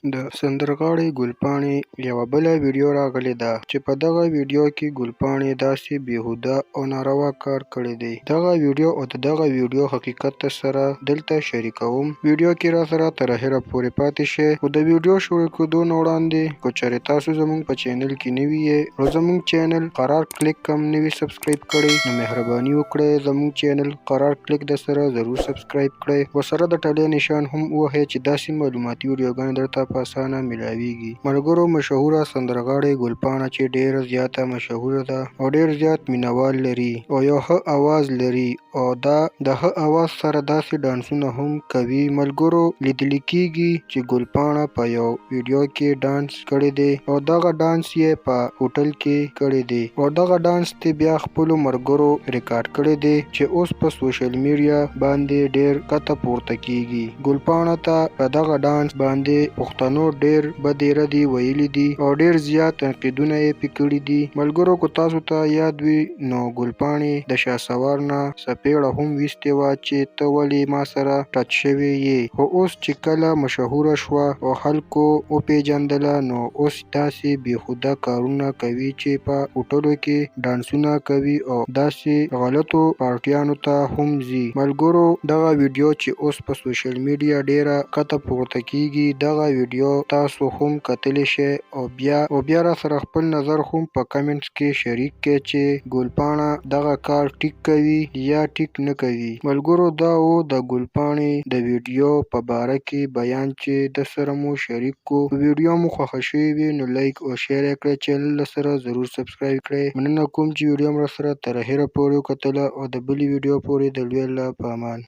د سندرغاړې ګلپاڼې یوه بله ویډیو راغلې ده چې په دغه ویډیو کې ګلپاڼې داسې بېهوده او ناروا کار کړی دی. دغه ویډیو او د دغه ویډیو حقیقت سره دلته شریکوم. ویډیو کې راسره تر اخره پورې پاتې شئ. خو د ویډیو شروع کېدو نه وړاندې که چېرې تاسو زموږ په چینل کې نوي یې نو زموږ چینل قرار کلیک کم نوي سبسکرایب کړئ نو مهرباني وکړئ زموږ چینل قرار کلیک د سره ضرور سبسکرایب کړئ. ورسره د ټلۍ نشان هم ووهئ چې داسې معلوماتي ویډیوګانې درته په اسانه ملاویږي. ملګرو، مشهوره سندرغاړې ګلپاڼه چې ډیره زیاته مشهوره ده او ډیر زیات مینوال لري او یو ښه اواز لري او دا د ښه اواز سره داسې ډانسونه هم کوي. ملګرو، لیدل کېږي چې ګلپاڼه په یو ویډیو کې ډانس کړی دی او دغه ډانس یې په هوټل کې کړی دی او دغه ډانس ته بیا خپلو ملګرو ریکارډ کړی دی چې اوس په سوشل میډیا باندې ډیر کته پورته کېږي. ګلپاڼه ته په دغه ډانس باندې پښتنو ډیر بدې ردې ویلي دي او ډیر زیات تنقیدونه یې پې کړي دي. ملګرو، که تاسو ته یاد وي نو ګلپاڼې د شهسوار نه څپېړه هم ویستې وه چې ته ولې ما سره ټچ شوې یې، خو اوس چې کله مشهوره شوه او خلکو وپېژندله نو اوس داسې بېهوده کارونه کوي چې په هوټلو کې ډانسونه کوي او داسې غلطو پارټیانو ته هم ځي. ملګرو، دغه ویډیو چې اوس په سوشل میډیا ډیره کته پورته کېږي دغه ویډیو تاسو هم کتلی شئ او بیا راسره خپل نظر هم په کمنټس کې شریک کړئ چې ګلپاڼه دغه کار ټیک کوي یا ټیک نه کوي. ملګرو، دا و د ګلپاڼې د ویډیو په باره کې بیان چې د سره مو شریک کو. ویډیو مو خوښه شوې وي نو لایک او شیر یې کړئ. چینل سره ضرور سبسکرایب کړئ. مننه کوم چې ویډیو مو سره تر اخره پورې وکتله او د بلې ویډیو پورې د لوی الله په امان.